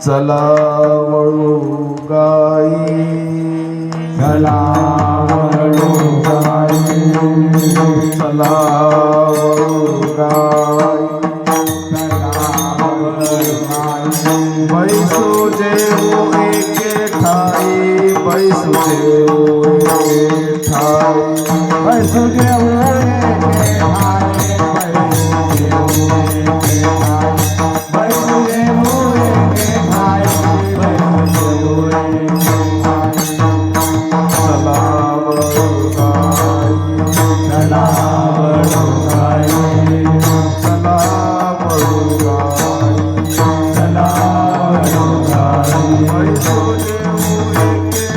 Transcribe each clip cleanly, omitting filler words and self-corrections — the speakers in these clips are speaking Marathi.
चला वळू गाई, चला वळू गाई, चला वळू गाई, बैसू जेऊ एके ठाई, बैसू जेऊ एके ठाई, बैसू जेऊ एके ठाई, बैसू जेऊ एके ठाई, बैसू जेऊ एके ठाई, बैसू जेऊ एके ठाई. चला वळू गाई, चला वळू गाई, चला वळू गाई, चला वळू गाई, बैसू जेऊ एके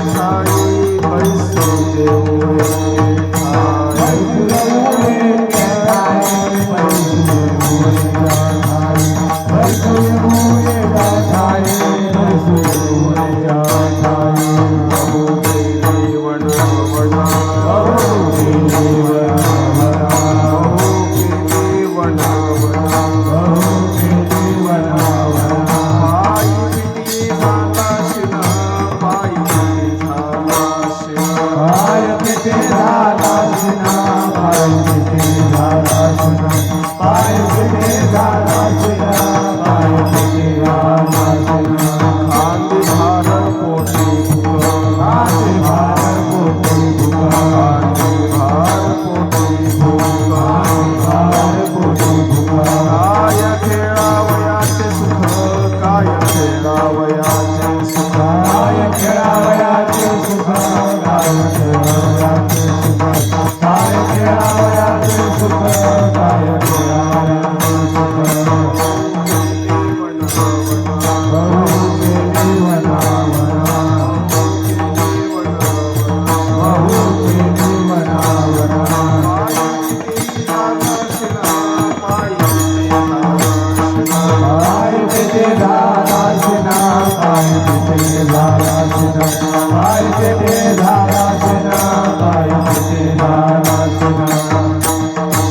पाहिजे ते झालाच ना पाहिजे ते झालाच ना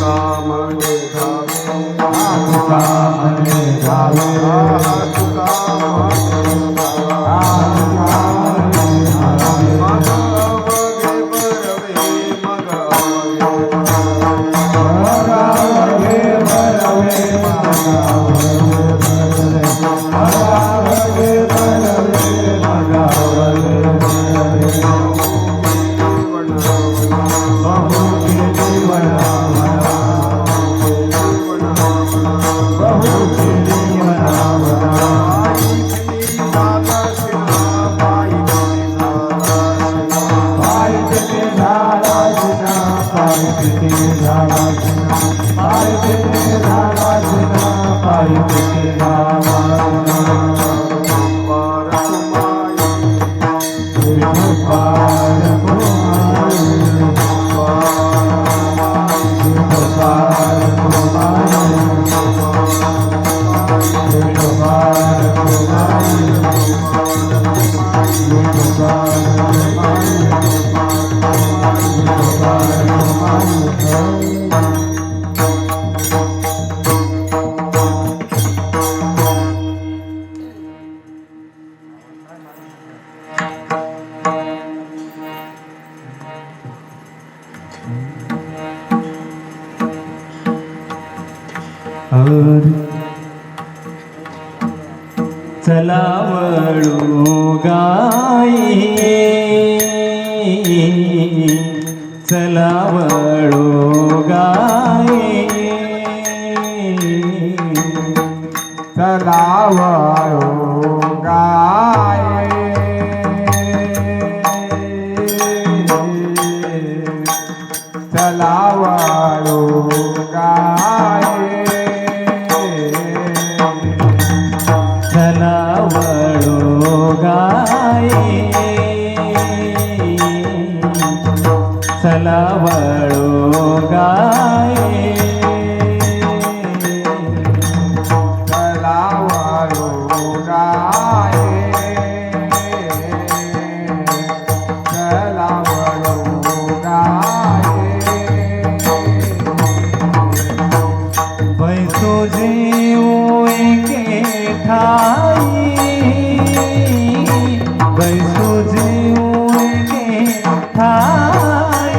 कामने धावे तुका म्हणे जावे तुका म्हणे जावे मग अवघे बरवे मग अवघे बरवे. चला वळू गाई चला वळू गाई चला वळू गाये चला वळू गाये चला वळू गाई चला वळू गाई चला वळू गाये चला वळू गाये बैसो जेऊ एके ठाई बैसो जेऊ एके ठाई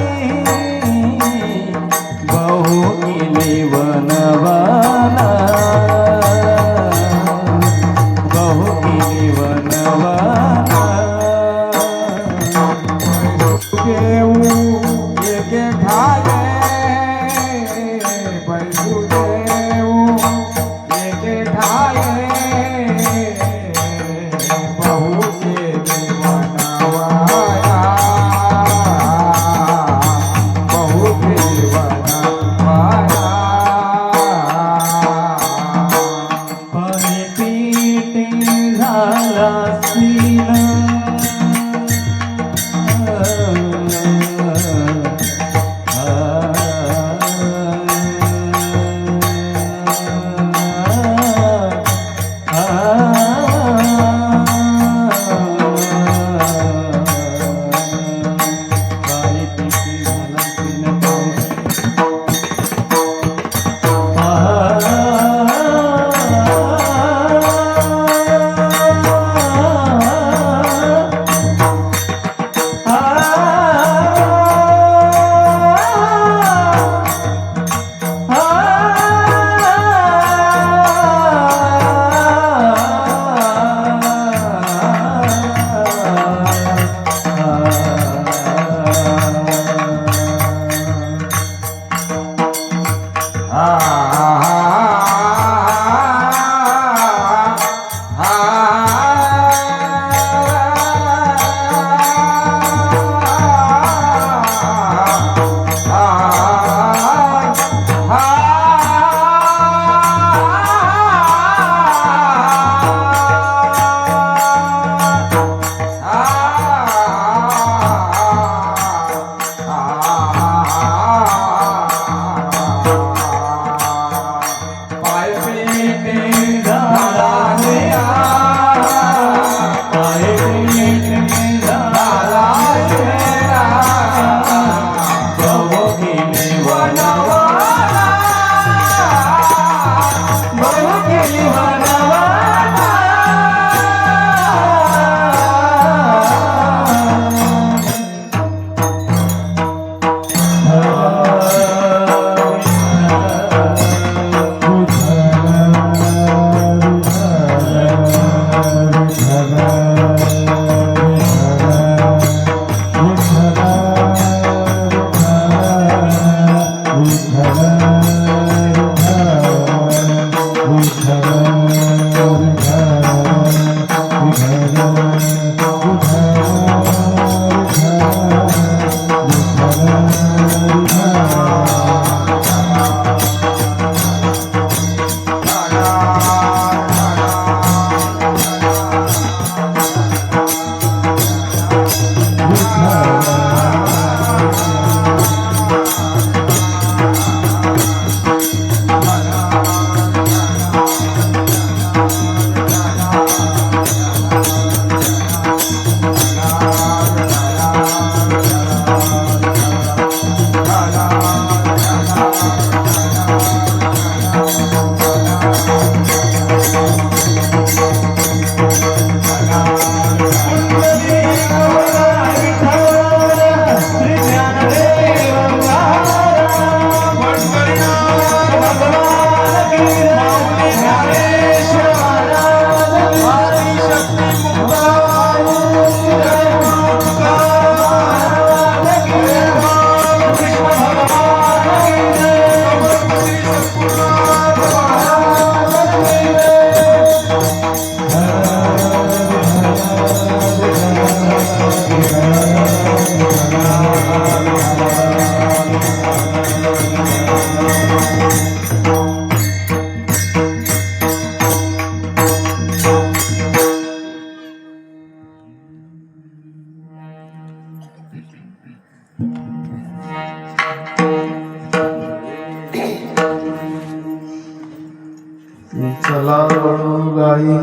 चला वळू गाई,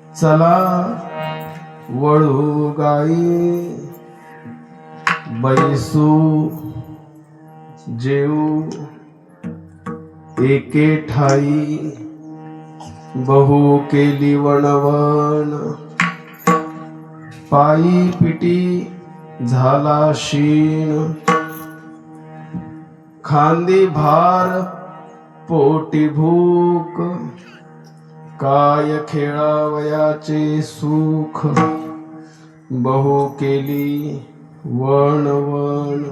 चला वळू गाई, बैसू जेऊ एके ठाई, बहु केली वणवण, पायी पिटी झाला शीण, खांदी भार पोटी भूक, काय खेळावयाचे सुख, बहु केली वणवण,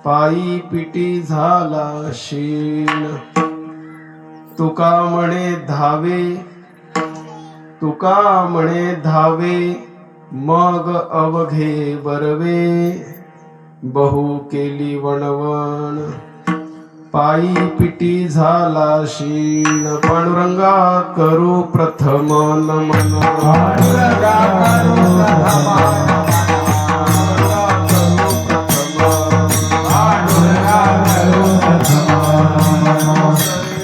पायी पिटी झाला शीण, तुका म्हणे धावे, तुका म्हणे धावे, मग अवघे बरवे, बहु केली वणवण, पायी पिटी झाला शीण, पांडुरंगा करू प्रथम नमन, पांडुरंगा करू प्रथम नमन, पांडुरंगा करू प्रथम नमन, दुसरे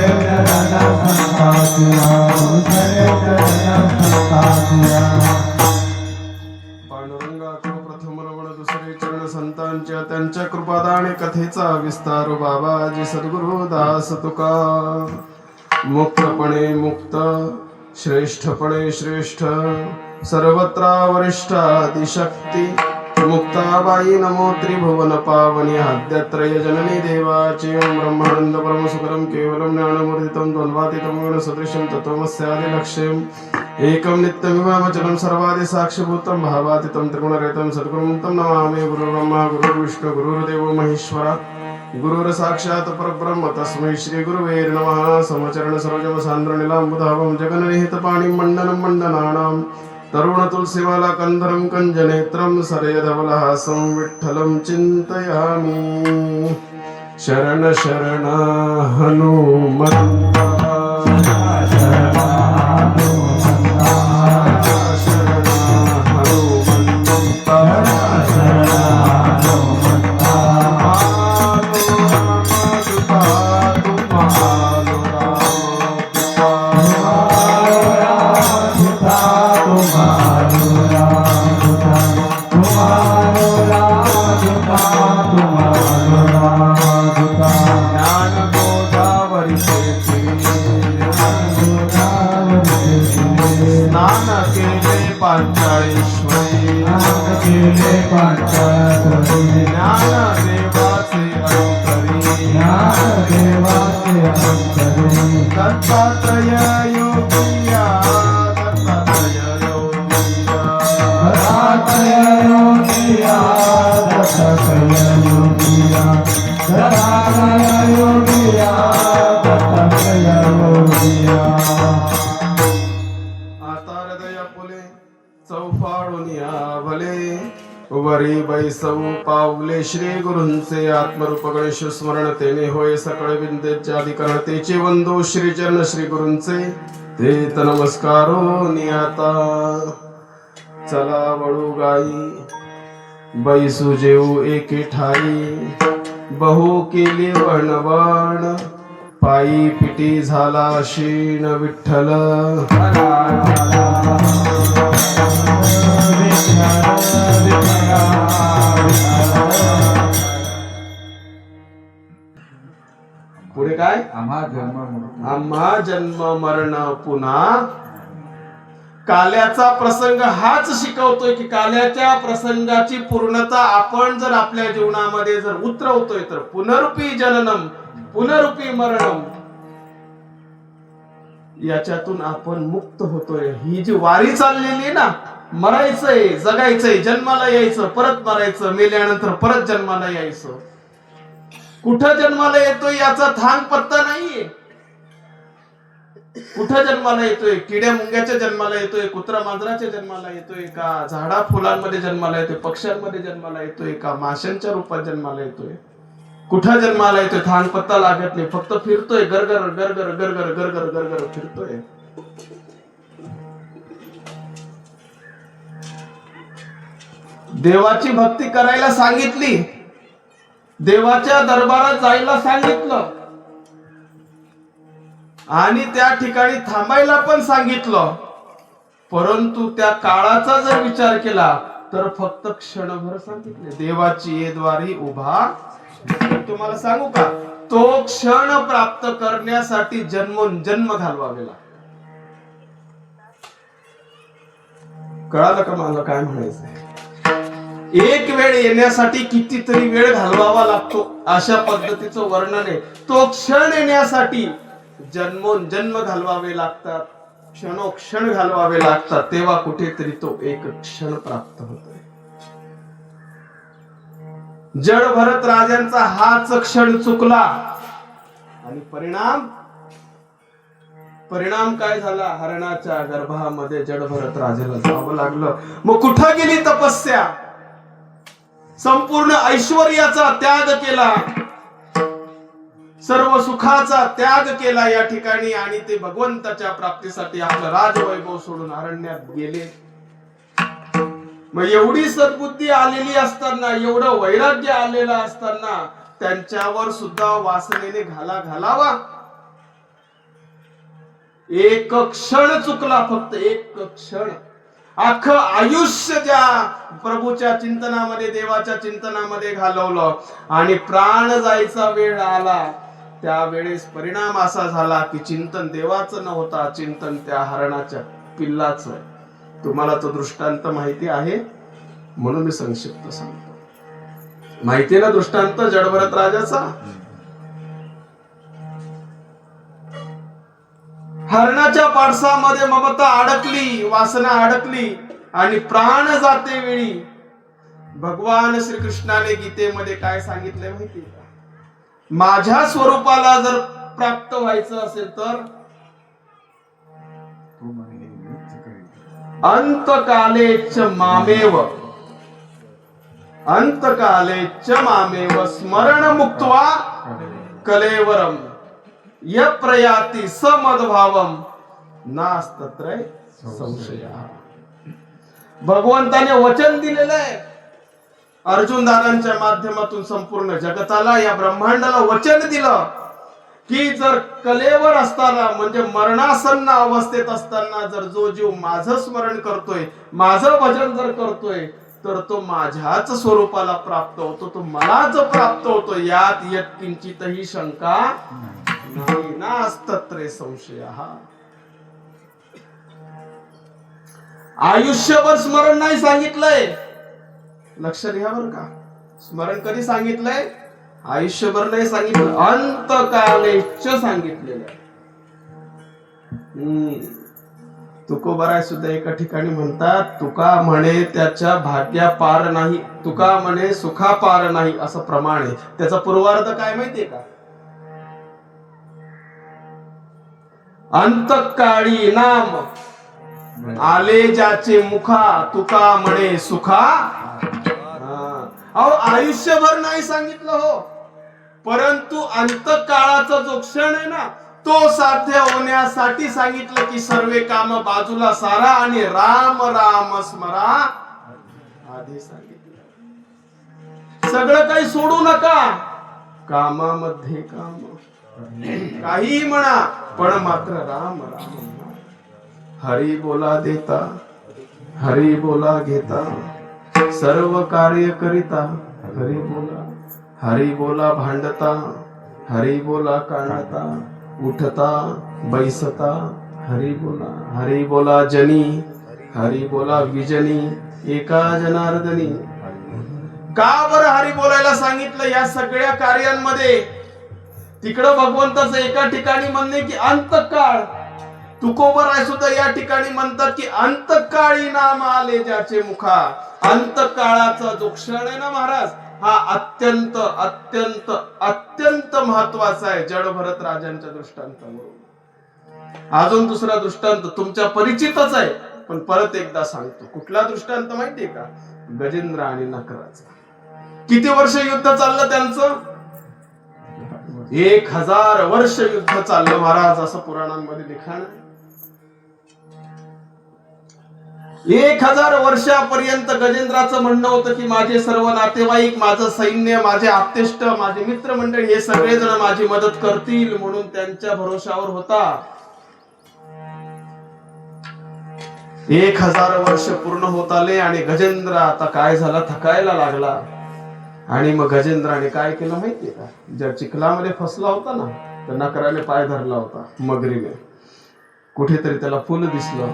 चरण संतांच्या, दुसरे चरण संतांच्या, पांडुरंगा करू प्रथम नमन, दुसरे चरण संतांच्या, त्यांच्या कृपादाने कथेचा विस्तार बाबाजी सद्गुरु दास तुका, मुक्तपणे मुक्त, श्रेष्ठपणे श्रेष्ठ, सर्वत्र वरिष्ठ आदिशक्ती, मुक्ताबाई नमो त्रिभुवन पावनी, आद्यत्रय जननी देवाची, ओम ब्रह्मानंद परम सुखरम केवलम ज्ञानमूर्तितम द्वंद्वातीतम गुण सदृशम तत्त्वमस्यादि लक्ष्यम, एकम नित्यमिमामचलं सर्वादि साक्षिभूतं भावातीतं त्रिगुणरहितं सद्गुरुं तं नमामि, गुरुर्ब्रह्मा गुरुर्विष्णु गुरुर्देवो महेश्वरा, गुरुर साक्षात् परब्रह्म तस्मै श्री गुरुवे नमः, समचरण सरोजम सान्द्र नीलांबुधावं जगन्निहित पाणिं मण्डनं मण्डनानां, तरुण तुलसीमाला कंधरं कंजनेत्रं, सरेधवलहासं विठ्ठलं चिन्तयामि, शरण शरण हनुमन्ता, दत्तात्रय योगिया, दत्तात्रय योगिया, दत्तात्रय योगिया, दत्तात्रय योगिया, दत्तात्रय योगिया, दत्तात्रय योगिया, आता हृदय फुले चौफाडूनिया भले, वरी बैसऊ पावले श्री गुरूंचे, आत्मरूप गणेश स्मरण तेने होय सकळ विद्येचे अधिकरण, तेचे वंदो श्री चरण श्री गुरूंचे, तेत नमस्कारो नियाता, चला वळू गाई, बैसू जेऊ एके ठाई, बहु केली वणवण, पायी पिटी झाला शीण, विठ्ठल पुढे काय, आम्हा जन्म मरण पुन्हा, काल्याचा प्रसंग हाच शिकवतोय की काल्याच्या प्रसंगाची पूर्णता आपण जर आपल्या जीवनामध्ये जर उतरवतोय तर पुनरुपी जननम पुनरुपी मरणम, याच्यातून आपण मुक्त होतोय. ही जी वारी चाललेली ना, मरायचंय जगायचंय, जन्माला यायचं परत मरायचं, मेल्यानंतर परत जन्माला यायचं, कुठं जन्माला येतोय याचा थांग पत्ता नाहीये. कुठं जन्माला येतोय, किड्या मुंग्याच्या जन्माला येतोय, कुत्रा मांजराच्या जन्माला येतोय का, झाडा फुलांमध्ये जन्माला येतोय, पक्ष्यांमध्ये जन्माला येतोय का, माशांच्या रूपात जन्माला येतोय, कुठं जन्माला येतोय थांग पत्ता लागत नाही. फक्त फिरतोय, गरगर गरगर गरगर गरगर गरगर फिरतोय. देवाची भक्ती करायला सांगितली देवाच्या दरबारात जायला सांगितलं आणि त्या ठिकाणी थांबायला पण सांगितलं, परंतु त्या काळाचा जर विचार केला तर फक्त क्षणभर सांगितले. देवाची येद्वारी उभा. तुम्हाला सांगू का, तो क्षण प्राप्त करण्यासाठी जन्मोजन्म घालवावे लागतात. कळालं का मला काय म्हणायचंय? एक वेळ येण्यासाठी कितीतरी वेळ घालवावा लागतो, अशा पद्धतीचं वर्णन आहे. तो क्षण येण्यासाठी जन्मोजन्म घालवावे लागतात, क्षणोक्षण घालवावे लागतात, तेव्हा कुठेतरी तो एक क्षण प्राप्त होतोय. जड भरत राजांचा हाच क्षण चुकला आणि परिणाम काय झाला? हरणाच्या गर्भामध्ये जड भरत राजाला जावं लागलं. मग कुठं गेली तपस्या? संपूर्ण ऐश्वर्याचा त्याग केला, सर्व सुखाचा त्याग केला या ठिकाणी, आणि ते भगवंताच्या प्राप्तीसाठी आपलं राजवैभव सोडून अरण्यात गेले. मग एवढी सद्बुद्धी आलेली असताना, एवढं वैराग्य आलेलं असताना त्यांच्यावर सुद्धा वासनेने घालावा. एक क्षण चुकला, फक्त एक क्षण. अख्खं आयुष्य ज्या प्रभूच्या चिंतनामध्ये, देवाच्या चिंतनामध्ये घालवलं आणि प्राण जायचा वेळ आला, त्यावेळेस परिणाम असा झाला की चिंतन देवाचं न होता चिंतन त्या हरणाच्या पिल्लाचं. तुम्हाला तो दृष्टांत माहिती आहे म्हणून मी संक्षिप्त सांगतो. माहिती ना दृष्टांत जडभरत राजाचा? हरणाच्या पाडसामध्ये ममता अडकली, वासना अडकली आणि प्राण जाते वेळी भगवान श्रीकृष्णाने गीतेमध्ये काय सांगितलंय माहिती का? माझ्या स्वरूपाला जर प्राप्त व्हायचं असेल तर अंतकालेच मामेव स्मरण मुक्त्वा कलेवरम यप्रयाति समद्भावम नास्तत्र संशय. भगवंताने वचन दिलेलं आहे अर्जुन दादांच्या माध्यमातून संपूर्ण जगताला, या ब्रह्मांडाला वचन दिलं की जर कलेवर असताना, म्हणजे मरणासन्न अवस्थेत असताना जर जो जीव माझं स्मरण करतोय, माझं भजन जर करतोय, तर तो माझ्याच स्वरूपाला प्राप्त होतो, तो मलाच प्राप्त होतो. यात यत्किंचितही शंका नाही, नास्तत्रे संशय. आयुष्यभर स्मरण नाही सांगितलंय, लक्ष घ्या बरं का. स्मरण कधी सांगितलंय? आयुष्यभर नाही सांगितलं, अंतकालेच सांगितलेलं. तुकोबाराय सुद्धा एका ठिकाणी म्हणतात, तुका म्हणे त्याच्या भाग्या पार नाही, तुका म्हणे सुखा पार नाही, असं प्रमाण आहे. त्याचा पूर्वार्थ काय माहितीये का? अंतकाळी नाम आले ज्याचे मुखा, तुका म्हणे सुखा. अहो आयुष्यभर नाही सांगितलं हो, परंतु अंतकाळाचा जो क्षण आहे ना, तो साध्य होण्यासाठी सांगितलं की सर्वे काम बाजूला सारा आणि राम राम स्मरा आधी सांगितलं. सगळं काही सोडू नका, कामामध्ये काम, काही म्हणा पण मात्र राम राम. हरी बोला देता, हरी बोला घेता, सर्व कार्य करिता हरी बोला. हरी बोला भांडता, हरी बोला काढता, उठता बैसता हरी बोला. हरी बोला जनी, हरी बोला विजनी, एका जनार्दनी. का बरं हरी बोलायला सांगितलं? या सगळ्या कार्यांमध्ये तिकडं भगवंताचं एका ठिकाणी म्हणणे की अंतकाळ, तुकोबराय सुद्धा या ठिकाणी म्हणतात की अंतकाळी नाम आले ज्याचे मुखा. अंतकाळाचा जो क्षण आहे ना महाराज, हा अत्यंत अत्यंत अत्यंत महत्वाचा आहे जडभरत राजांच्या दृष्टांतावरून. अजून दुसरा दृष्टांत तुमच्या परिचितच आहे, पण परत एकदा सांगतो. कुठला दृष्टांत माहितीये का? गजेंद्र आणि नकराचा. किती वर्ष युद्ध चाललं त्यांचं? 1000 वर्ष युद्ध चाललं महाराज, असं पुराणांमध्ये लिखाण आहे. 1000 वर्षापर्यंत गजेंद्राचं म्हणणं होतं की माझे सर्व नातेवाईक, माझं सैन्य, माझे आप्तेष्ट, माझे मित्रमंडळी हे सगळेजण माझी मदत करतील म्हणून त्यांच्या भरोशावर होता. 1000 वर्ष पूर्ण होत आले आणि गजेंद्र आता काय झाला, थकायला लागला. आणि मग गजेंद्राने काय केलं माहितीये का? ज्या चिखलामध्ये फसला होता ना, त्या नकराने पाय धरला होता मगरीने. कुठेतरी त्याला फुल दिसलं,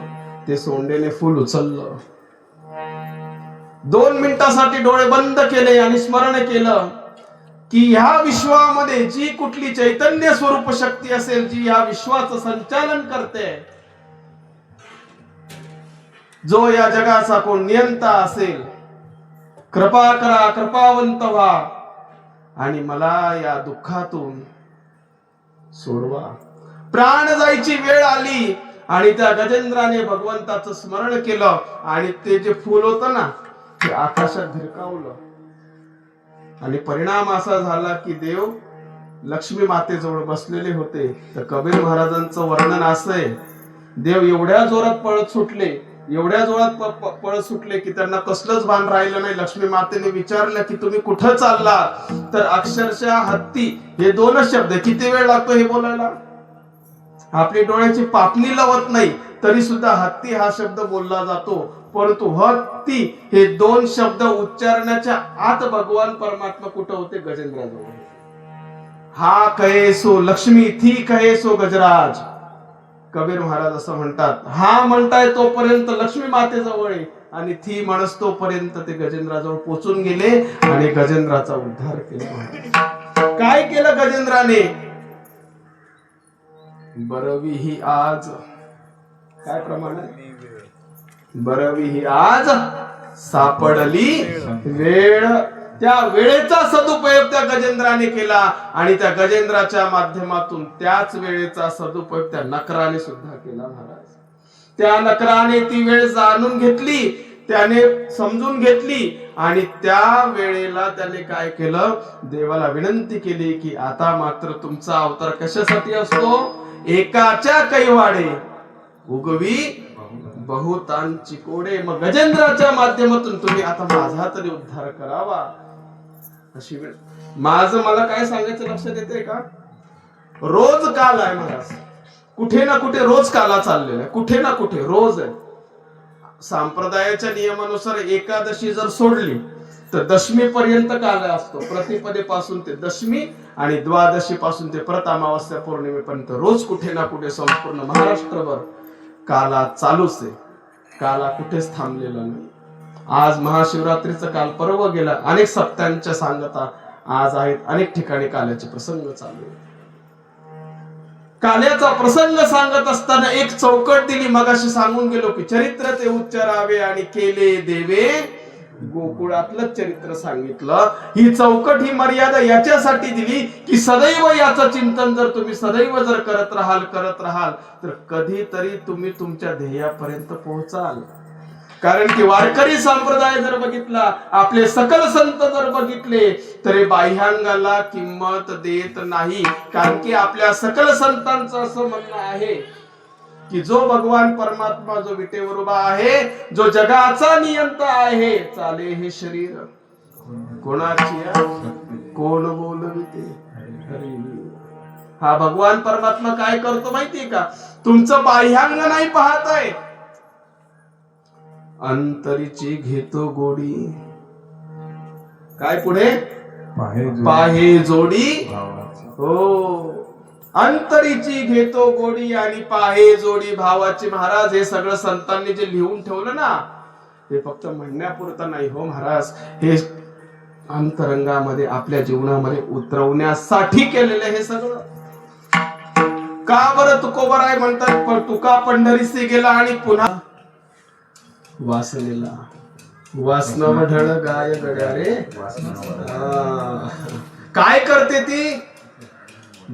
ते सोंडेने फुल उचललं. 2 मिनिटासाठी डोळे बंद केले आणि स्मरण केलं की ह्या विश्वामध्ये जी कुठली चैतन्य स्वरूप शक्ती असेल, जी या विश्वाचं संचालन करते, जो या जगाचा कोण नियंता असेल, कृपा करा, कृपावंत व्हा आणि मला या दुःखातून सोडवा. प्राण जायची वेळ आली आणि त्या गजेंद्राने भगवंताचं स्मरण केलं आणि ते जे फूल होतं ना, ते आकाशात भिरकावलं. आणि परिणाम असा झाला की देव लक्ष्मी मातेजवळ बसलेले होते. तर कबीर महाराजांचं वर्णन असं आहे, देव एवढ्या जोरात पळत सुटले, एवढ्या जोरात पळत सुटले की त्यांना कसलंच भान राहिलं नाही. लक्ष्मी मातेने विचारलं की तुम्ही कुठं चालला? तर अक्षरशः हत्ती, हे 2च शब्द. किती वेळ लागतो हे बोलायला? आपली डोळ्याची पापणी लावत नाही तरी सुद्धा हत्ती हा शब्द बोलला जातो. परंतु हत्ती हे 2 शब्द उच्चारण्याच्या आत भगवान परमात्मा कुठं होते? गजेंद्राजवळ. हा कहे सो लक्ष्मी, थी कहे सो गजराज. कबीर महाराज असं म्हणतात, हा म्हणताय तोपर्यंत लक्ष्मी मातेजवळ आहे आणि थी म्हणस तोपर्यंत ते गजेंद्राजवळ पोचून गेले आणि गजेंद्राचा उद्धार केला. काय केलं गजेंद्राने? बरवी ही आज, काय प्रमाण आहे? बरवी ही आज सापडली वेळ. त्या वेळेचा सदुपयोग त्या गजेंद्राने केला आणि त्या गजेंद्राच्या माध्यमातून त्याच वेळेचा सदुपयोग त्या नकराने सुद्धा केला. महाराज, त्या नकराने ती वेळ जाणून घेतली, त्याने समजून घेतली आणि त्या वेळेला त्याने काय केलं? देवाला विनंती केली की आता मात्र तुमचा अवतार कशासाठी असतो? एकाच्या कैवाडे उगवी बहुतांची कोडे. मग गजेंद्राच्या माध्यमातून तुम्ही आता माझा तरी उद्धार करावा अशी वेळ. मला काय सांगायचं लक्षात येते का? रोज काल आहे महाराज, कुठे ना कुठे रोज काला चाललेला आहे, कुठे ना कुठे रोज आहे. संप्रदायाच्या नियमानुसार एकादशी जर सोडली तर दशमी पर्यंत काल असतो. प्रतिपदेपासून ते दशमी आणि द्वादशी पासून ते प्रत अमावस्या पौर्णिमेपर्यंत रोज कुठे ना कुठे संपूर्ण महाराष्ट्रभर काला चालूच आहे. काला कुठेच थांबलेला नाही. आज महाशिवरात्रीचं काल पर्व गेला, अनेक सप्त्यांच्या सांगता आज आहेत, अनेक ठिकाणी काल्याचे प्रसंग चालू आहेत. काल्याचा प्रसंग सांगत असताना एक चौकट दिली. मगाशी सांगून गेलो की चरित्र ते उच्चारावे आणि केले देवे गोकुळातलं चरित्र सांगितलं. ही चौकट, ही मर्यादा याच्यासाठी दिली की सदैव याचं चिंतन जर तुम्ही सदैव जर करत राहाल तर कधीतरी तुम्ही तुमच्या ध्येयापर्यंत पोहोचाल. कारण की वारकरी संप्रदाय जर बघितला, आपले सकल संत जर बघितले तरी बाह्यांगाला किंमत देत नाही. कारण की आपल्या सकल संतांचं असं म्हणणं आहे की जो भगवान परमात्मा जो विटेवर उभा आहे, जो जगाचा नियंता आहे, चाले हे शरीर कोणाची कोण बोलविते. हा भगवान परमात्मा काय करतो माहितीये का? तुमचं बाह्यांग नाही पाहतोय, अंतरीची घेतो गोडी. काय पुढे? पाहे जोडी. हो, अंतरीची घेतो गोडी आणि पाहे जोडी भावाची. महाराज, हे सगळं संतांनी जे लिहून ठेवलं ना, हे फक्त म्हणण्यापुरतं नाही हो महाराज, हे अंतरंगामध्ये आपल्या जीवनामध्ये उतरवण्यासाठी केलेलं हे सगळं. का बरं तुकोबराय म्हणतात, तुका पंढरीसे गेला आणि पुन्हा वासनेला वासना ढळ गाय गड्या रे. काय करते ती?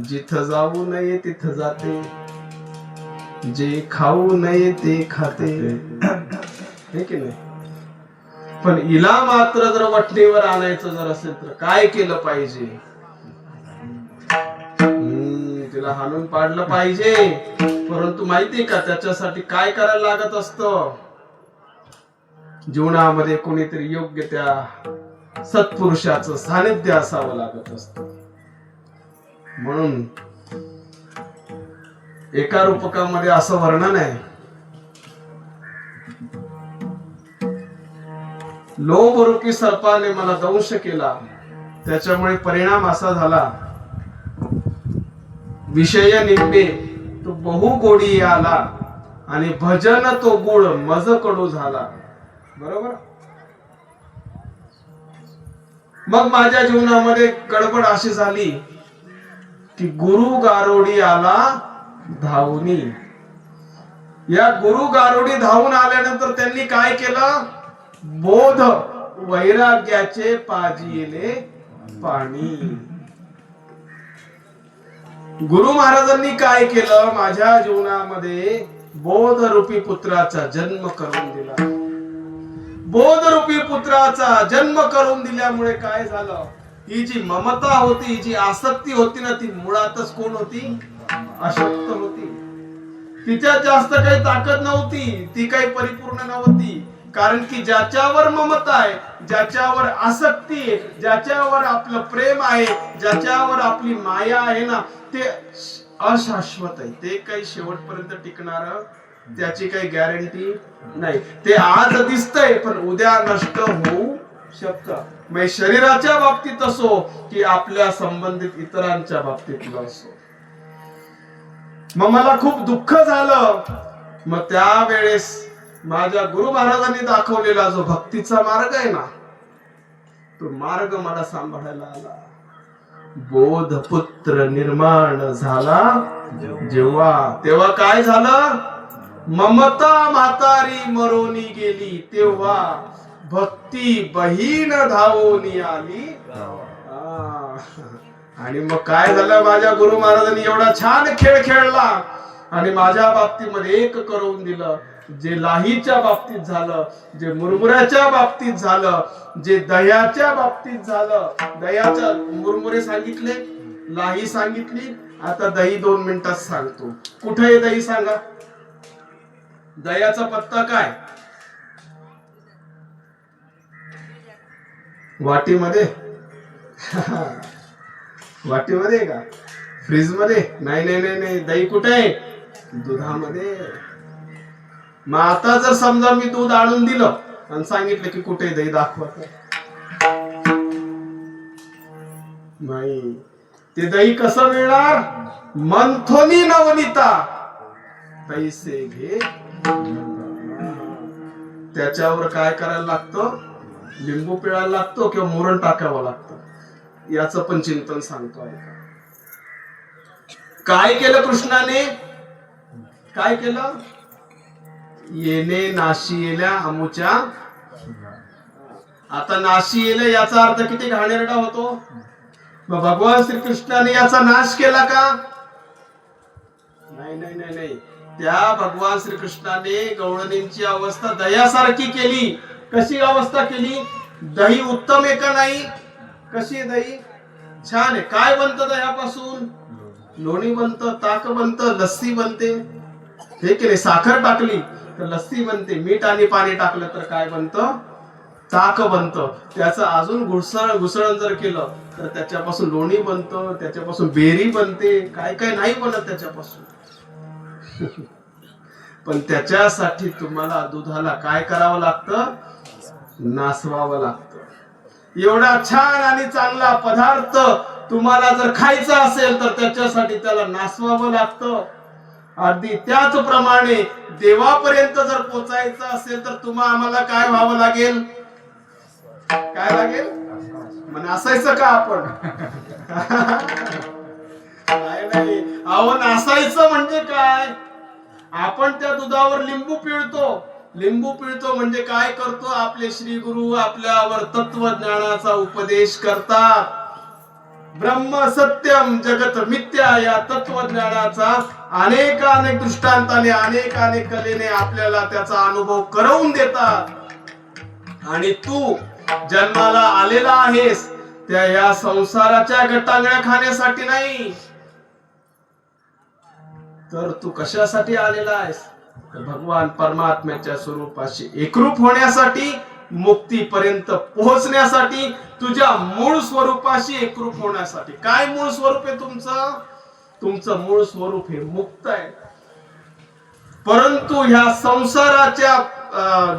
जिथं जाऊ नये तिथं जाते, जे खाऊ नये ते खाते, हे की नाही? पण हिला मात्र जर वटणीवर आणायचं जर असेल तर काय केलं पाहिजे? तिला हाणून पाडलं पाहिजे. परंतु माहितीये का त्याच्यासाठी काय करायला लागत असतं? जीवनामध्ये कोणीतरी योग्य त्या सत्पुरुषाचं सानिध्य असावं लागत असतं. म्हणून एका रूपकामध्ये असं वर्णन आहे, लोभरूपी सर्पाने मला दंश केला, त्याच्यामुळे परिणाम असा झाला, विषय निंबे तो बहु गोडी आला आणि भजन तो गुळ मज कडू झाला. बरोबर. मग माझ्या जीवनामध्ये गडबड अशी झाली की गुरु गारोडी आला धावनी. या गुरु गारोडी धावून आल्यानंतर त्यांनी काय केलं, बोध वैराग्याचे पाजिले पाणी. गुरु महाराजांनी काय केलं, माझ्या जीवनामध्ये बोध रूपी पुत्राचा जन्म करून दिला. बोध रूपी पुत्राचा जन्म करून दिल्यामुळे काय झालं, ही जी ममता होती, ही जी आसक्ती होती ना, ती मुळातच कोण होती, अशक्त होती. तिच्यात जास्त काही ताकद नव्हती, ती काही परिपूर्ण नव्हती. कारण की ज्याच्यावर ममता आहे, ज्याच्यावर आसक्ती आहे, ज्याच्यावर आपलं प्रेम आहे, ज्याच्यावर आपली माया आहे ना, ते अशाश्वत आहे. ते काही शेवटपर्यंत टिकणार त्याची काही गॅरंटी नाही. ते आज दिसतंय पण उद्या नष्ट होऊ शकतं. मग शरीराच्या बाबतीत असो की आपल्या संबंधित इतरांच्या बाबतीत असो. मग मला खूप दुःख झालं. मग त्यावेळेस माझ्या गुरु महाराजांनी दाखवलेला जो भक्तीचा मार्ग आहे ना, तो मार्ग मला सांभाळायला आला. बोध पुत्र निर्माण झाला जेव्हा, तेव्हा काय झालं, ममता म्हातारी मरोनी गेली, तेव्हा भक्ती बहीण धावोनी आली. आणि मग काय झालं, माझ्या गुरु महाराजांनी एवढा छान खेळ खेळला आणि माझ्या बाबतीमध्ये एक करून दिलं. जे लाहीच्या बाबतीत झालं, जे मुरमुऱ्याच्या बाबतीत झालं, जे दह्याच्या बाबतीत झालं, दह्याच्या मुरमुरे सांगितले, लाही सांगितली, आता दही 2 मिनिटात सांगतो. कुठे आहे दही सांगा. दह्याचा पत्ता काय, वाटीमध्ये वाटीमध्ये का, फ्रीज मध्ये, नाही नाही नाही नाही, दही कुठे आहे, दुधामध्ये. मग आता जर समजा मी दूध आणून दिलं आणि सांगितलं की कुठे दही दाखवा, नाही, ते दही कसं मिळणार, मंथोनी नवनीता तैसे घे. त्याच्यावर काय करायला लागतं, लिंबू पिळायला लागतो किंवा मुरण टाकावं लागतं. याचं पण चिंतन सांगतो ऐका. काय केलं कृष्णाने, काय केलं, येणे नाशी येल्या अमुच्या. आता नाशी येले याचा अर्थ किती घाणेरडा होतो. मग भगवान श्रीकृष्णाने याचा नाश केला का, नाही नाही नाही नाही. त्या भगवान श्रीकृष्णाने गवळणींची अवस्था दह्यासारखी केली. कशी अवस्था केली, दही उत्तम आहे का नाही, कशी आहे दही, छान आहे. काय बनतं दह्यापासून, लोणी बनतं, ताक बनतं, लस्सी बनते. हे की नाही, साखर टाकली तर लस्सी बनते, मीठ आणि पाणी टाकलं तर काय बनतं, ताक बनतं. त्याचं अजून घुसळण जर केलं तर त्याच्यापासून लोणी बनतं, त्याच्यापासून बेरी बनते, काय काय नाही बनत त्याच्यापासून. पण त्याच्यासाठी तुम्हाला दुधाला काय करावं लागतं, नासवावं लागतं. एवढा छान आणि चांगला पदार्थ तुम्हाला जर खायचा असेल तर त्याच्यासाठी त्याला नासवावं लागतं. अगदी त्याचप्रमाणे देवापर्यंत जर पोचायचं असेल तर आम्हाला काय व्हावं लागेल, काय लागेल, मग नासायचं का आपण, नाही. अहो नासायचं म्हणजे काय, आपण त्या दुधावर लिंबू पिळतो. लिंबू पिळतो म्हणजे काय करतो, आपले श्री गुरु आपल्यावर तत्वज्ञानाचा उपदेश करतात. ब्रह्म सत्यम जगत मिथ्या या तत्वज्ञानाचा अनेक दृष्टांताने अनेक कलेने आपल्याला त्याचा अनुभव करवून देतात. आणि तू जन्माला आलेला आहेस त्या या संसाराच्या गटांगळ्या खाण्यासाठी नाही, तर तू कशासाठी आलेला आहेस, भगवान परमात्म्याच्या स्वरूपाशी एकरूप होण्यासाठी, मुक्तीपर्यंत पोहोचण्यासाठी, तुझ्या मूळ स्वरूपाशी एकरूप होण्यासाठी. काय मूळ स्वरूप आहे तुमचं? तुमचं मूळ स्वरूप हे मुक्त आहे. परंतु ह्या संसाराच्या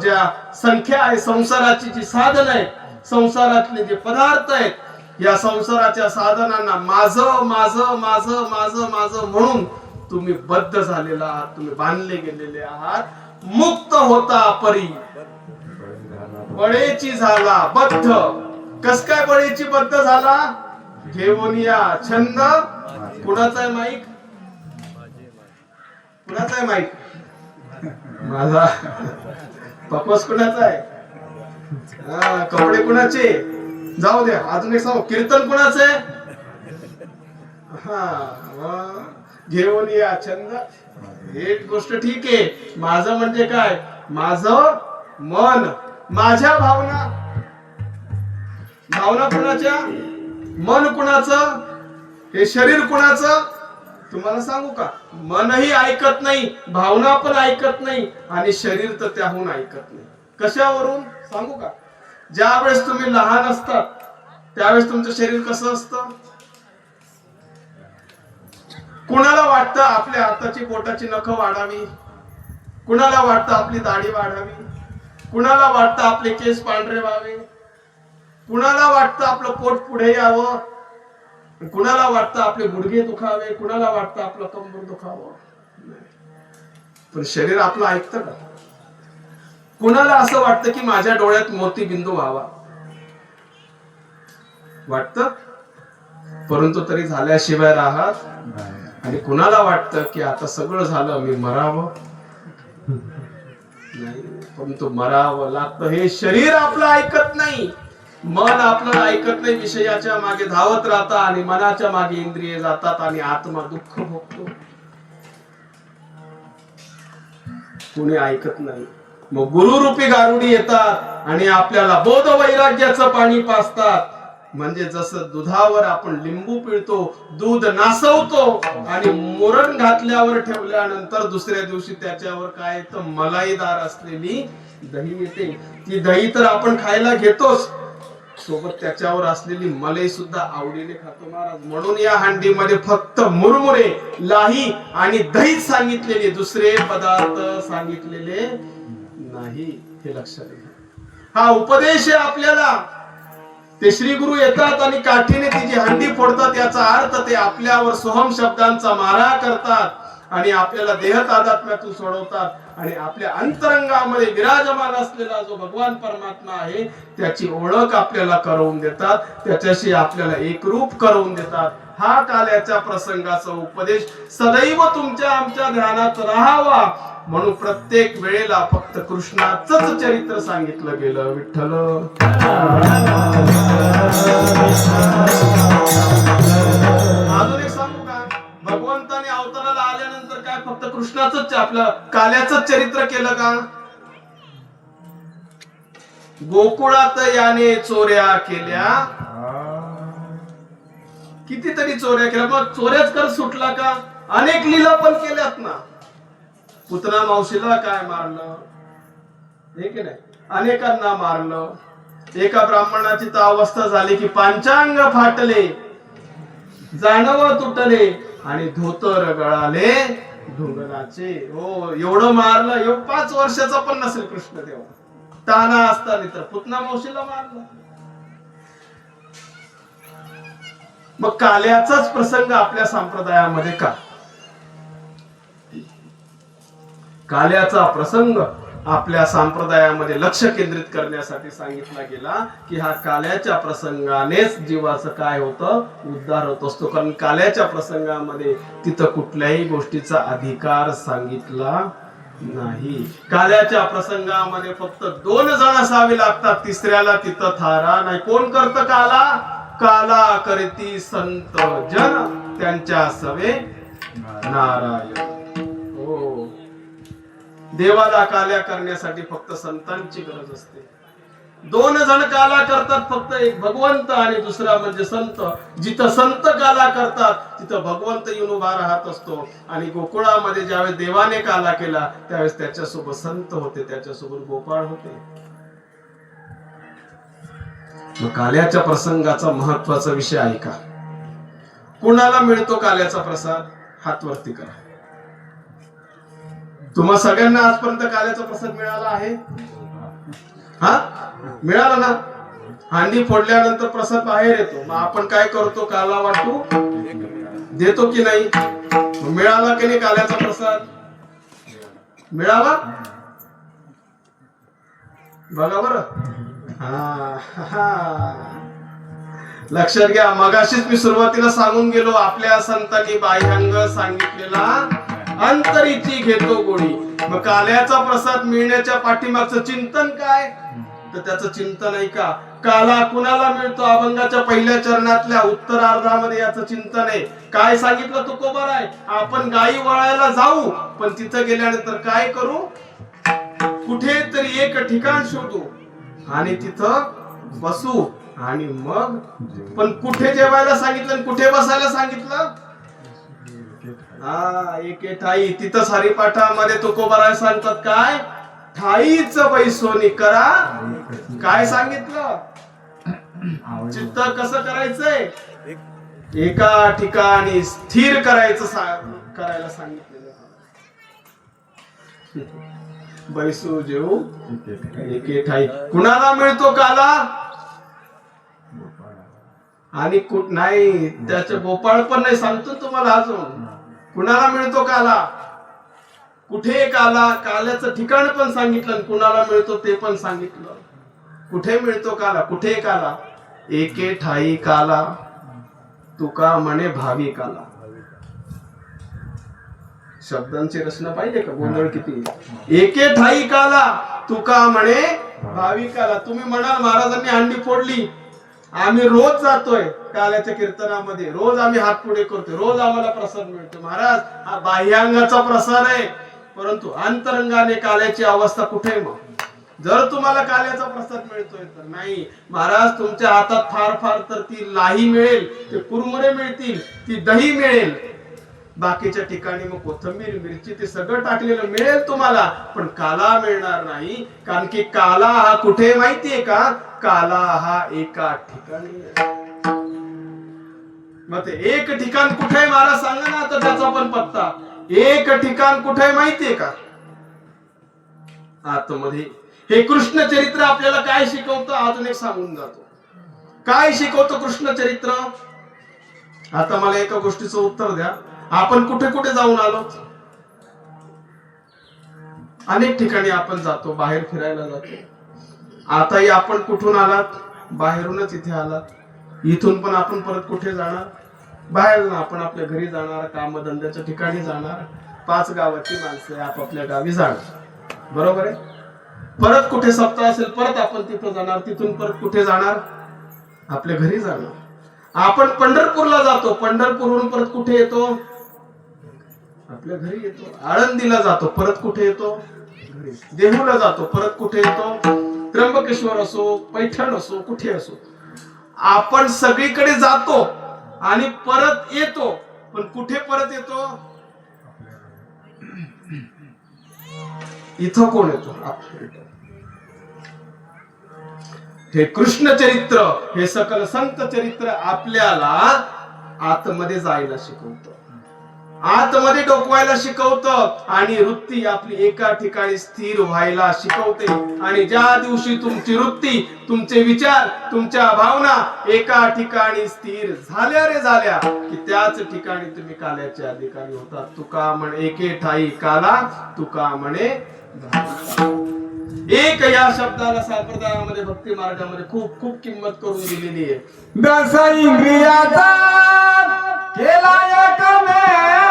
ज्या संख्या आहे, संसाराची जी साधन आहे, संसारातले जे पदार्थ आहेत, या संसाराच्या साधनांना माझं माझं माझं माझं माझं म्हणून तुम्ही बद्ध झालेला आहात, तुम्ही बांधले गेलेले आहात. मुक्त होता परी बळेची झाला बद्ध. कस काय बळेची बद्ध झाला? घेऊन या छंद. कुणाचा आहे माईक? कुणाचा आहे माईक? माझा. पपस कुणाचा आहे? कपडे कुणाचे? जाऊ द्या. अजून एक सांगू, कीर्तन कुणाचं आहे? घेऊन या छंद. एक गोष्ट ठीक आहे, माझं म्हणजे काय? माझं मन, माझ्या भावना. भावना कुणाच्या? मन कुणाचं? हे शरीर कुणाचं? तुम्हाला सांगू का, मनही ऐकत नाही, भावना पण ऐकत नाही, आणि शरीर तर त्याहून ऐकत नाही. कशावरून सांगू का? ज्या वेळेस तुम्ही लहान असतात त्यावेळेस तुमचं शरीर कसं असतं? कुणाला वाटतं आपल्या हाताची बोटाची नखं वाढावी, कुणाला वाटतं आपली दाढी वाढावी, कुणाला वाटतं आपले केस पांढरे व्हावे, कुणाला वाटतं आपलं पोट पुढे यावं, कुणाला वाटतं आपले गुडघे दुखावे, कुणाला वाटतं आपलं कंबर दुखावं. पण शरीर आपलं ऐकतं का? कुणाला असं वाटतं की माझ्या डोळ्यात मोतीबिंदू व्हावा, वाटतं, परंतु तरी झाल्याशिवाय राहत. आणि कुणाला वाटतं की आता सगळं झालं, मी मरावं. नाही, परंतु मरावं लागतं. हे शरीर आपलं ऐकत नाही, मन आपलं ऐकत नाही, विषयाच्या मागे धावत राहतात, आणि मनाच्या मागे इंद्रिय जातात, आणि आत्मा दुःख भोगतो. कुणी ऐकत नाही. मग गुरुरूपी गारुडी येतात आणि आपल्याला बोध वैराग्याचं पाणी पाजतात. म्हणजे जसं दुधावर आपण लिंबू पिळतो, दूध नासवतो, आणि मुरण घातल्यावर ठेवल्यानंतर दुसऱ्या दिवशी त्याच्यावर काय येतं? मलाईदार असलेली दही येते. ती दही तर आपण खायला घेतोच, सोबत त्याच्यावर असलेली मलाई सुद्धा आवडीने खातो महाराज. म्हणून या हांडीमध्ये फक्त मुरमुरे, लाही आणि दही सांगितलेले, दुसरे पदार्थ सांगितलेले नाही. हे लक्षात घ्या. हा उपदेश आहे आपल्याला. ते श्री गुरु येतात आणि काठीने ती जी हंडी फोडतात, याचा अर्थ ते आपल्यावर सोहम शब्दांचा मारा करतात आणि आपल्याला देह तादात्म्यातून सोडवतात, आणि आपल्या अंतरंगामध्ये विराजमान असलेला जो भगवान परमात्मा आहे त्याची ओळख आपल्याला करवून देतात, त्याच्याशी आपल्याला एकरूप करवून देतात. हा काल्याच्या प्रसंगाचा उपदेश सदैव तुमच्या आमच्या ध्यानात राहावा म्हणून प्रत्येक वेळेला फक्त कृष्णाचंच चरित्र सांगितलं गेलं. विठ्ठल अजून एक सांगू का? भगवंताने अवताराला आल्यानंतर काय फक्त कृष्णाचंच आपलं काल्याचंच चरित्र केलं का? गोकुळात याने चोऱ्या केल्या, कितीतरी चोऱ्या केल्या, मग चोऱ्याच कर सुटला का? अनेक लीला पण केल्यात ना. पुतना मावशीला काय मारलं, हे की नाही, अनेकांना मारलं. एका ब्राह्मणाची तर अवस्था झाली की पांचांग फाटले, जानव तुटले, आणि धोतर गळाले ढुंगणाचे. हो, एवढं मारलं. 5 वर्षाचा पण नसेल कृष्ण तेव्हा, ताना असताना तर पुतना मावशीला मारलं. मग काल्याचाच प्रसंग आपल्या संप्रदायामध्ये का? काल्याचा प्रसंग आपल्या संप्रदायामध्ये लक्ष केंद्रित करण्यासाठी सांगितला गेला की हा काल्याच्या प्रसंगानेच जीवाचं काय होतं? उद्धार होत असतो. कारण काल्याच्या प्रसंगामध्ये तिथं कुठल्याही गोष्टीचा अधिकार सांगितला नाही. काल्याच्या प्रसंगामध्ये फक्त 2 जण असावे लागतात, तिसऱ्याला तिथं थारा नाही. कोण करत काला? काला करती संत जन, त्यांच्या सवे नारायण. देवाला काल्या करण्यासाठी फक्त संतांची गरज असते. दोन जण काला करतात, फक्त एक भगवंत आणि दुसरा म्हणजे संत. जिथं संत काला करतात तिथं भगवंत येऊन उभा राहत असतो. आणि गोकुळामध्ये ज्यावेळेस देवाने काला केला त्यावेळेस त्याच्यासोबत संत होते, त्याच्यासोबत गोपाळ होते. मग काल्याच्या प्रसंगाचा महत्वाचा विषय ऐका. कुणाला मिळतो काल्याचा प्रसाद? हात वरती करा. तुम्हा सगळ्यांना आजपर्यंत काल्याचा प्रसाद मिळाला आहे? हा, मिळाला ना? हांडी फोडल्यानंतर प्रसाद बाहेर येतो. मग आपण काय करतो? काला वाटू देतो की नाही? मिळाला की नाही काल्याचा प्रसाद? मिळाला? बघा बरं. लक्षात घ्या. मगाशीच मी सुरुवातीला सांगून गेलो, आपल्या संतांनी बाह्यांग सांगितलेला अंतरीची घेतो गोडी. मग काल्याचा प्रसाद मिळण्याच्या पाठीमागचं चिंतन काय? तर त्याचं चिंतन आहे का? काला कुणाला मिळतो? अभंगाच्या पहिल्या चरणातल्या उत्तरार्धामध्ये याचं चिंतन आहे. काय सांगितलं तुकोबार आहे? आपण गायी वळायला जाऊ, पण तिथं गेल्यानंतर काय करू? कुठेतरी एक ठिकाण शोधू आणि तिथं बसू. आणि मग पण कुठे जेवायला सांगितलं आणि कुठे बसायला सांगितलं? हा, एक ठाई. तिथं हरिपाठामध्ये तुकोबाराय सांगतात काय? ठाईच बैसोनी करा. काय सांगितलं? चित्त कसं करायचंय? एका ठिकाणी स्थिर करायचं करायला सांगितलेलं. बैसू जेऊ एके ठाई. कुणाला मिळतो काला? आणि नाही, त्याचे गोपाळ पण नाही. सांगतो तुम्हाला अजून कुणाला मिळतो काला, कुठे काला, काल्याचं ठिकाण पण सांगितलं, कुणाला मिळतो ते पण सांगितलं. कुठे मिळतो काला, कुठे काला? एके ठाई काला तुका म्हणे भावी काला. शब्दांची रचना पाहिजे का? गोंधळ किती. एके ठाई काला तुका म्हणे भावी काला. तुम्ही म्हणाल महाराजांनी हंडी फोडली, आम्ही रोज जातोय काल्याच्या कीर्तनामध्ये, रोज आम्ही हात पुढे करतोय, रोज आम्हाला प्रसाद मिळतो. महाराज, हा बाह्यांगाचा प्रसाद आहे, परंतु अंतरंगाने काल्याची अवस्था कुठे? मग जर तुम्हाला काल्याचा प्रसाद मिळतोय तर नाही महाराज, तुमच्या हातात फार फार तर ती लाही मिळेल, ते कुरमुरे मिळतील, ती दही मिळेल, बाकीच्या ठिकाणी मग कोथिंबीर मिरची ते सगळं टाकलेलं मिळेल तुम्हाला, पण काला मिळणार नाही. कारण की काला हा कुठे माहितीये का? काला हा एका ठिकाणी. मग ते एक ठिकाण कुठे महाराज सांगा ना, तर त्याचा पण पत्ता. एक ठिकाण कुठे माहितीये का? आतमध्ये. हे कृष्ण चरित्र आपल्याला काय शिकवतं? अजून एक सांगून जातो. काय शिकवतं कृष्ण चरित्र? आता मला एका गोष्टीचं उत्तर द्या. आपण कुठे कुठे जाऊन आलो? अनेक ठिकाणी आपण जातो, बाहेर फिरायला जातो. आताही आपण कुठून आलात? बाहेरूनच इथे आलात. इथून पण आपण परत कुठे जाणार? बाहेर. आपण आपल्या घरी जाणार, कामधंद्याच्या ठिकाणी जाणार, 5 गावाची माणसं आपापल्या गावी जाणार, बरोबर आहे? परत कुठे सप्ताह असेल परत आपण तिथं जाणार, तिथून परत कुठे जाणार? आपल्या घरी जाणार. आपण पंढरपूरला जातो, पंढरपूरवरून परत कुठे येतो? आपल्या घरी येतो. आळंदीला जातो, परत कुठे येतो? घरी. देहूला जातो, परत कुठे येतो? त्र्यंबकेश्वर असो, पैठण असो, कुठे असो, आपण सगळीकडे जातो आणि परत येतो. पण कुठे परत येतो? इथं कोण येतो? हे कृष्ण चरित्र, हे सकल संत चरित्र आपल्याला आतमध्ये जायला शिकवतं, आतमध्ये डोकवायला शिकवतं आणि वृत्ती आपली एका ठिकाणी स्थिर व्हायला शिकवते. आणि ज्या दिवशी तुमची वृत्ती, तुमचे विचार, तुमच्या भावना एका ठिकाणी स्थिर झाल्या रे झाल्या की त्याच ठिकाणी तुम्ही काल्याचे अधिकारी होतात. तुका म्हणे एके ठाई काला तुका म्हणे. एक या शब्दाला संप्रदायामध्ये भक्ती मार्गामध्ये खूप खूप किंमत करून दिलेली आहे. दस इंद्रियाचा केला एक मेळा,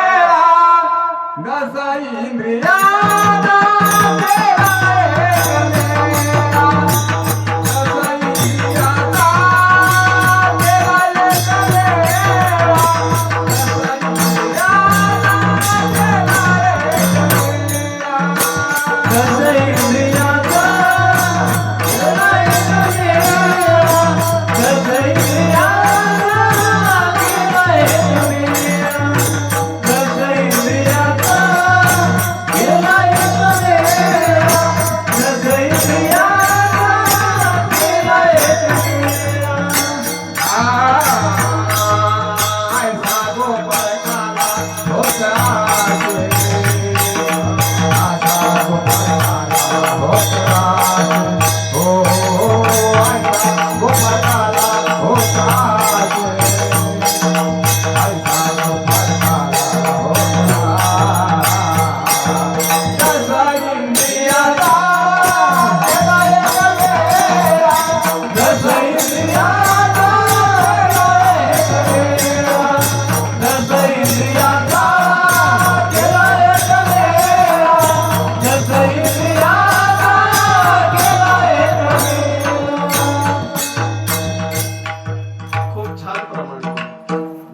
दस इंद्रियाचा केला एक मेळा, दस इंद्रियाचा केला एक मेळा, दस इंद्रियाचा केला एक मेळा, दस इंद्रियाचा केला एक मेळा.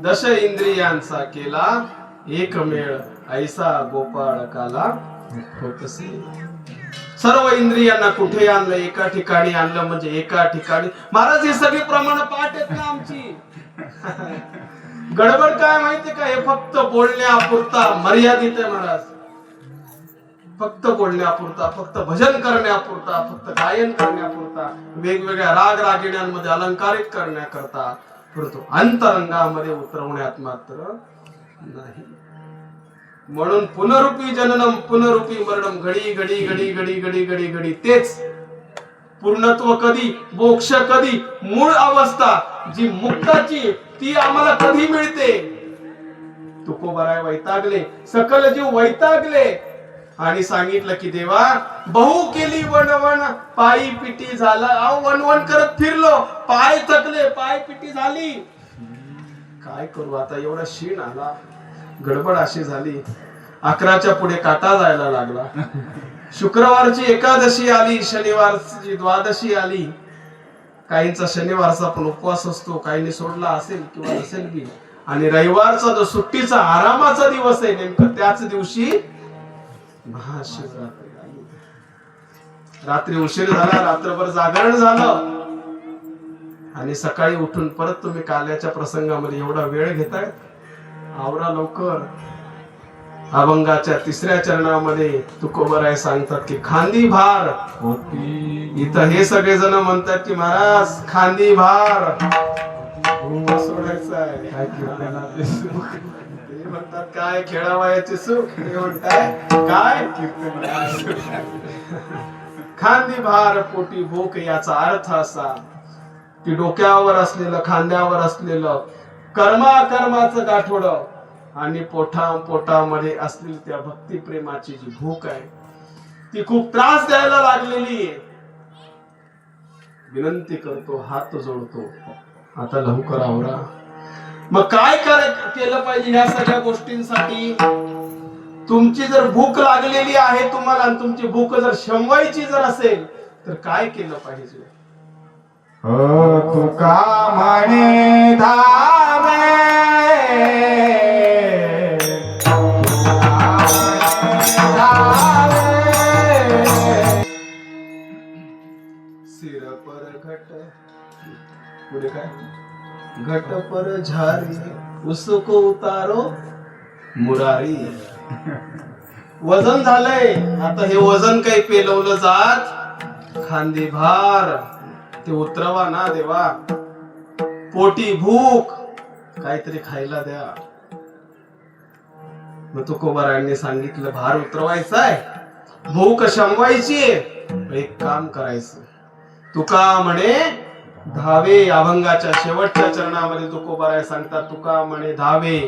दश इंद्रियांचा केला एकमेळ ऐसा गोपाळ काला होतसे. सर्व इंद्रियांना कुठे आणलं? एका ठिकाणी आणलं. म्हणजे एका ठिकाणी. महाराज ही सगळी प्रमाण पाठ आहेत ना आमची. गडबड काय माहितीये का? हे फक्त बोलण्यापुरता मर्यादित आहे महाराज. फक्त बोलण्यापुरता, फक्त भजन करण्यापुरता, फक्त गायन करण्यापुरता, वेगवेगळ्या राग रागिण्यांमध्ये अलंकारित करण्याकरता, परंतु अंतरंगामध्ये उतरवण्यात मात्र नाही. म्हणून पुनरुपी जननम पुनरुपी मरणम. घडी घडी घडी घडी घडी घडी घडी तेच पूर्णत्व कधी, मोक्ष कधी, मूळ अवस्था जी मुक्ताची ती आम्हाला कधी मिळते? तुकोबाराय वैतागले, सकल जीव वैतागले आणि सांगितलं की देवा बहु केली वणवण पायी पिटी झाला. वणवण करत फिरलो, पाय थकले, पाय पिटी झाली. काय करू आता? एवढा शीण आला. गडबड अशी झाली. 11च्या पुढे काटा जायला लागला. शुक्रवारची एकादशी आली, शनिवारची द्वादशी आली. काहींचा शनिवारचा पण उपवास असतो, काहींनी सोडला असेल किंवा नसेल बी. आणि रविवारचा जो सुट्टीचा आरामाचा दिवस आहे, नेमकं त्याच दिवशी महाशिवरात्री आली. रात्री उशीर झाला, रात्रभर जागरण झालं आणि सकाळी उठून परत तुम्ही काल्याच्या प्रसंगामध्ये एवढा वेळ घेताय. आवरा लवकर. अभंगाच्या 3ऱ्या चरणामध्ये तुकोबराय सांगतात की खांदी भार होती. इथं हे सगळे जण म्हणतात की महाराज खांदी भार सोडायचं आहे. ते म्हणतात काय खेळावयाचे सुख. ते म्हणतात काय खांदी भार पोटी भूक. याचा अर्थ असा की डोक्यावर असलेलं, खांद्यावर असलेलं कर्माचं गाठोडं आणि पोटामध्ये असलेली त्या भक्ती प्रेमाची जी भूक आहे ती खूप त्रास द्यायला लागलेली आहे. विनंती करतो, हात जोडतो, आता लवकर आवरा. मग काय केलं पाहिजे ह्या सगळ्या गोष्टींसाठी? तुमची जर भूक लागलेली आहे तुम्हाला आणि तुमची भूक जर शमवायची जर असेल तर काय केलं पाहिजे? तुका म्हणे धावे सिर पर घट, पुढे काय? घट पर झारी उसको उतारो मुरारी. वजन झालंय, आता हे वजन काही पेलवलं जात खांदी भार. ते उतरवा ना देवा. पोटी भूक, काहीतरी खायला द्या. मग तुकोबारायांनी सांगितलं भार उतरवायचा आहे, भूक शमवायची. एक काम करायचं. तुका म्हणे धावे. अभंगाच्या शेवटच्या चरणामध्ये तुकोबाराय सांगतात तुका म्हणे धावे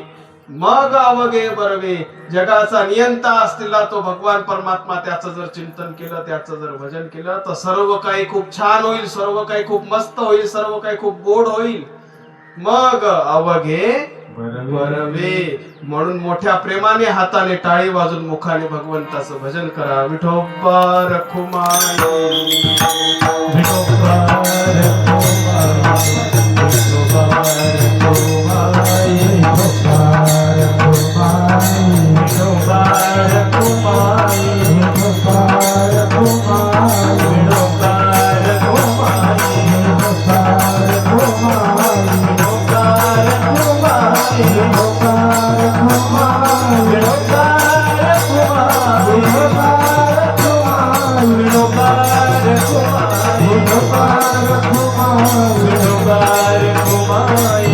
मग अवघे बरवे. जगाचा नियंता असलेला तो भगवान परमात्मा, त्याचं जर चिंतन केलं, त्याचं जर भजन केलं तर सर्व काही खूप छान होईल, सर्व काही खूप मस्त होईल, सर्व काही खूप गोड होईल. मग अवघे बरवे. म्हणून मोठ्या प्रेमाने हाताने टाळी वाजून मुखाने भगवंताचं भजन करा. विठोबा रखुमाई, विठोबा रखुमाई, विठोबा रखुमाई, विठोबा रखुमाई, विठोबा रखुमाई, विठोबा रखुमाई, विठोबा रखुमाई, विठोबा रखुमाई, विठोबा रखुमाई, विठोबा रखुमाई, विठोबा रखुमाई, विठोबा रखुमाई, विठोबा रखुमाई, विठोबा रखुमाई, विठोबा रखुमाई, विठोबा रखुमाई,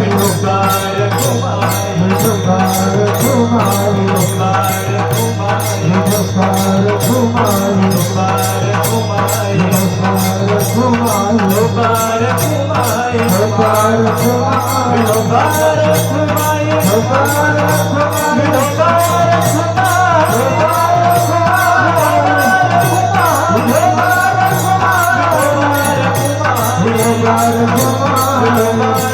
विठोबा रखुमाई, विठोबा रखुमाई, विठोबा रखुमाई, विठोबा घुमाए बार घुमाए बार घुमाए बार घुमाए बार घुमाए बार घुमाए बार घुमाए बार घुमाए